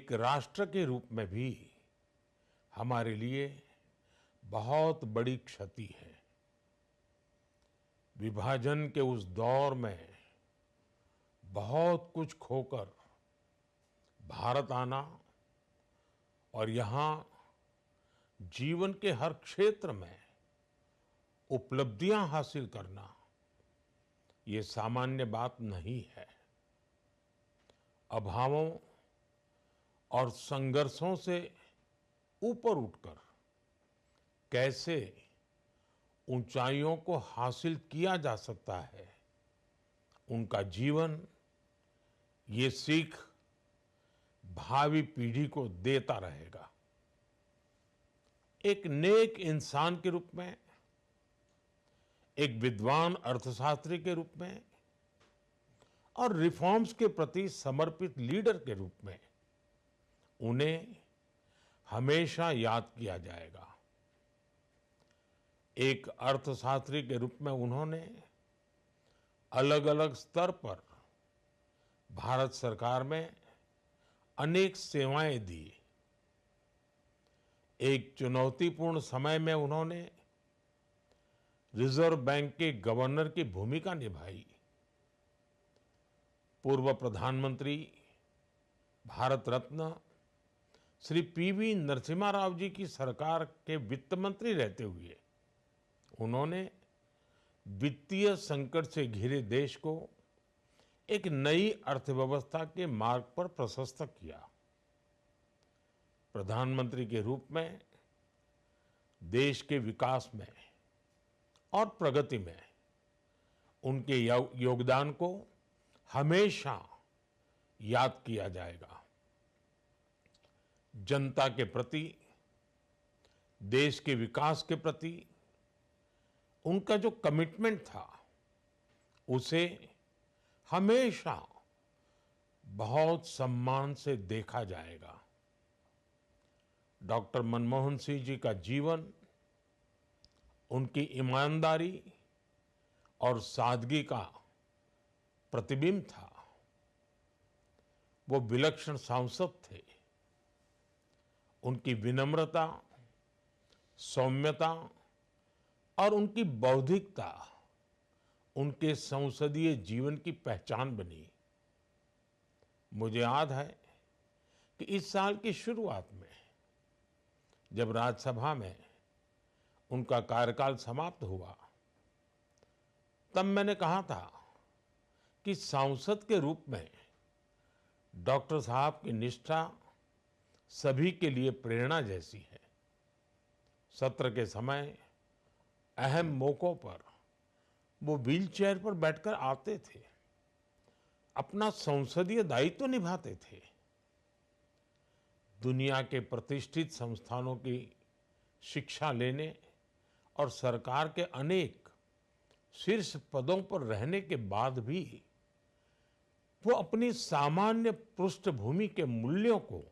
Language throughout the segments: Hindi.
एक राष्ट्र के रूप में भी हमारे लिए बहुत बड़ी क्षति है। विभाजन के उस दौर में बहुत कुछ खोकर भारत आना और यहाँ जीवन के हर क्षेत्र में उपलब्धियां हासिल करना, ये सामान्य बात नहीं है। अभावों और संघर्षों से ऊपर उठकर कैसे ऊंचाइयों को हासिल किया जा सकता है, उनका जीवन ये सीख भावी पीढ़ी को देता रहेगा। एक नेक इंसान के रूप में, एक विद्वान अर्थशास्त्री के रूप में और रिफॉर्म्स के प्रति समर्पित लीडर के रूप में उन्हें हमेशा याद किया जाएगा। एक अर्थशास्त्री के रूप में उन्होंने अलग अलग स्तर पर भारत सरकार में अनेक सेवाएं दी। एक चुनौतीपूर्ण समय में उन्होंने रिजर्व बैंक के गवर्नर की भूमिका निभाई। पूर्व प्रधानमंत्री भारत रत्न श्री पीवी नरसिम्हा राव जी की सरकार के वित्त मंत्री रहते हुए उन्होंने वित्तीय संकट से घिरे देश को एक नई अर्थव्यवस्था के मार्ग पर प्रशस्त किया। प्रधानमंत्री के रूप में देश के विकास में और प्रगति में उनके योगदान को हमेशा याद किया जाएगा। जनता के प्रति, देश के विकास के प्रति उनका जो कमिटमेंट था, उसे हमेशा बहुत सम्मान से देखा जाएगा। डॉक्टर मनमोहन सिंह जी का जीवन उनकी ईमानदारी और सादगी का प्रतिबिंब था। वो विलक्षण सांसद थे। उनकी विनम्रता, सौम्यता और उनकी बौद्धिकता उनके संसदीय जीवन की पहचान बनी। मुझे याद है कि इस साल की शुरुआत में जब राज्यसभा में उनका कार्यकाल समाप्त हुआ, तब मैंने कहा था कि सांसद के रूप में डॉक्टर साहब की निष्ठा सभी के लिए प्रेरणा जैसी है। सत्र के समय अहम मौकों पर वो व्हीलचेयर पर बैठकर आते थे, अपना संसदीय दायित्व निभाते थे। दुनिया के प्रतिष्ठित संस्थानों की शिक्षा लेने और सरकार के अनेक शीर्ष पदों पर रहने के बाद भी वो अपनी सामान्य पृष्ठभूमि के मूल्यों को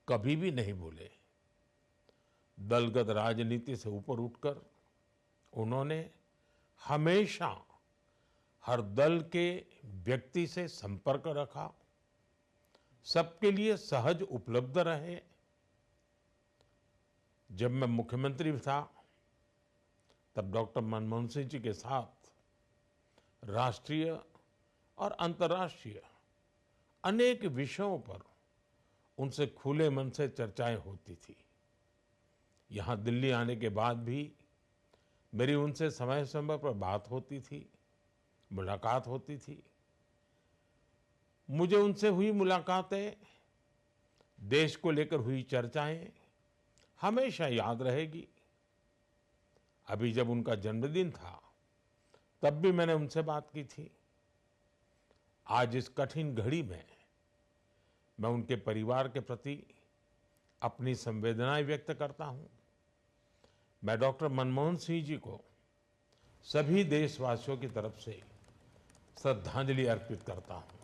कभी भी नहीं भूले। दलगत राजनीति से ऊपर उठकर उन्होंने हमेशा हर दल के व्यक्ति से संपर्क रखा, सबके लिए सहज उपलब्ध रहे। जब मैं मुख्यमंत्री था, तब डॉक्टर मनमोहन सिंह जी के साथ राष्ट्रीय और अंतर्राष्ट्रीय अनेक विषयों पर उनसे खुले मन से चर्चाएं होती थी। यहाँ दिल्ली आने के बाद भी मेरी उनसे समय समय पर बात होती थी, मुलाकात होती थी। मुझे उनसे हुई मुलाकातें, देश को लेकर हुई चर्चाएं हमेशा याद रहेगी। अभी जब उनका जन्मदिन था, तब भी मैंने उनसे बात की थी। आज इस कठिन घड़ी में मैं उनके परिवार के प्रति अपनी संवेदनाएं व्यक्त करता हूं। मैं डॉक्टर मनमोहन सिंह जी को सभी देशवासियों की तरफ से श्रद्धांजलि अर्पित करता हूं।